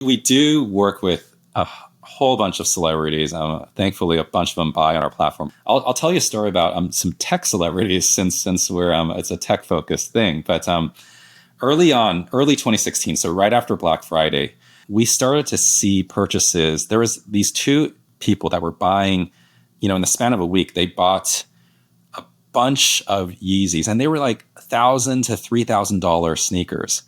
We do work with a whole bunch of celebrities. Thankfully, a bunch of them buy on our platform. I'll tell you a story about some tech celebrities since we're it's a tech focused thing. But early 2016, so right after Black Friday, we started to see purchases. There was these two people that were buying, in the span of a week, they bought a bunch of Yeezys, and they were like $1,000 to $3,000 sneakers.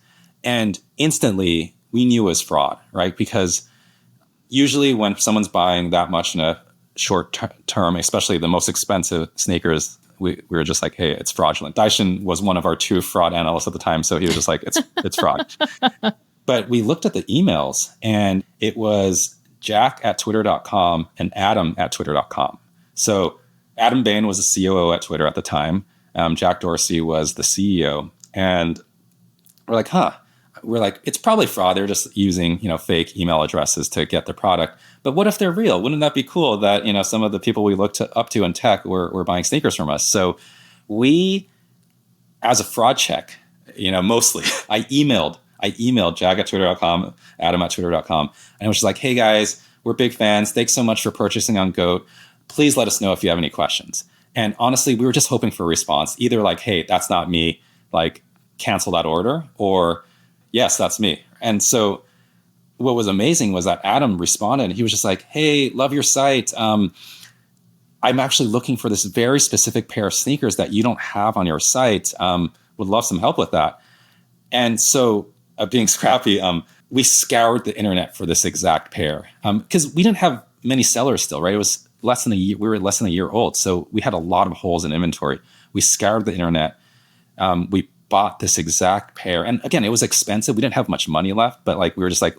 And instantly we knew it was fraud, right? Because usually when someone's buying that much in a short term, especially the most expensive sneakers, we were just like, hey, it's fraudulent. Daishin was one of our two fraud analysts at the time. So he was just like, it's fraud. But we looked at the emails, and it was jack@twitter.com and adam@twitter.com. So Adam Bain was the COO at Twitter at the time. Jack Dorsey was the CEO. And we're like, We're like, it's probably fraud. They're just using, fake email addresses to get the product. But what if they're real? Wouldn't that be cool that, some of the people we looked up to in tech were buying sneakers from us? So we, as a fraud check, mostly, I emailed jack@twitter.com, adam@twitter.com. And I was just like, hey guys, we're big fans. Thanks so much for purchasing on GOAT. Please let us know if you have any questions. And honestly, we were just hoping for a response, either like, hey, that's not me, like cancel that order, or yes, that's me. And so what was amazing was that Adam responded, and he was just like, hey, love your site. I'm actually looking for this very specific pair of sneakers that you don't have on your site. Would love some help with that. And so being scrappy, we scoured the internet for this exact pair because we didn't have many sellers still, right? It was less than a year. We were less than a year old. So we had a lot of holes in inventory. We scoured the internet. We bought this exact pair. And again, it was expensive. We didn't have much money left, but like, we were just like,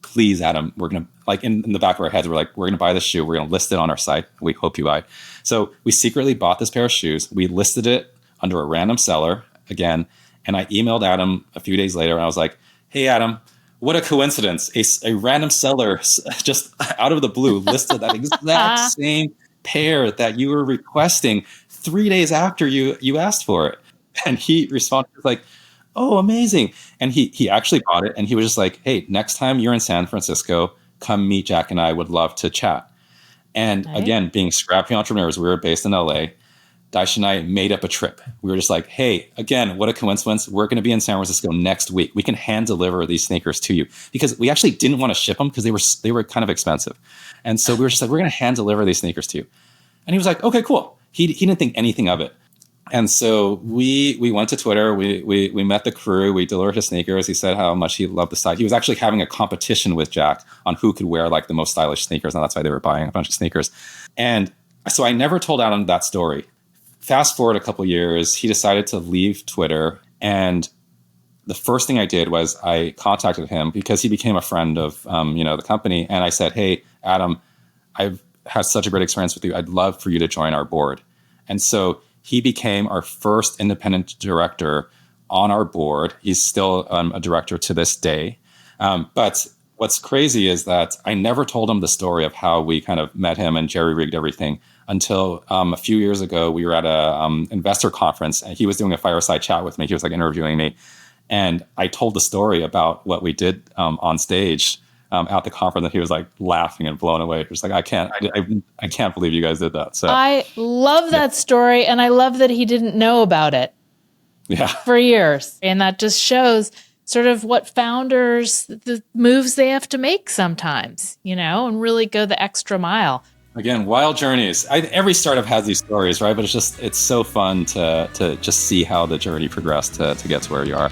please, Adam, we're going to, like in the back of our heads, we're like, we're going to buy this shoe. We're going to list it on our site. We hope you buy. So we secretly bought this pair of shoes. We listed it under a random seller again. And I emailed Adam a few days later, and I was like, hey, Adam, what a coincidence. A random seller just out of the blue listed that exact same pair that you were requesting 3 days after you asked for it. And he responded like, oh, amazing. And he actually bought it. And he was just like, hey, next time you're in San Francisco, come meet Jack and I, would love to chat. And again, being scrappy entrepreneurs, we were based in LA. Daishin and I made up a trip. We were just like, hey, again, what a coincidence. We're going to be in San Francisco next week. We can hand deliver these sneakers to you, because we actually didn't want to ship them because they were kind of expensive. And so we were just like, we're going to hand deliver these sneakers to you. And he was like, okay, cool. He didn't think anything of it. And so we went to Twitter. We met the crew. We delivered his sneakers. He said how much he loved the site. He was actually having a competition with Jack on who could wear like the most stylish sneakers. And that's why they were buying a bunch of sneakers. And so I never told Adam that story. Fast forward a couple years, he decided to leave Twitter. And the first thing I did was I contacted him because he became a friend of the company. And I said, hey, Adam, I've had such a great experience with you. I'd love for you to join our board. And so he became our first independent director on our board. He's still a director to this day. But what's crazy is that I never told him the story of how we kind of met him and jerry-rigged everything until a few years ago. We were at a investor conference, and he was doing a fireside chat with me. He was like interviewing me. And I told the story about what we did on stage at the conference, and he was like laughing and blown away. He was like, I can't believe you guys did that. So I love that story, and I love that he didn't know about it for years. And that just shows sort of what founders, the moves they have to make sometimes, and really go the extra mile. Again, wild journeys. Every startup has these stories, right? But it's so fun to just see how the journey progressed to get to where you are.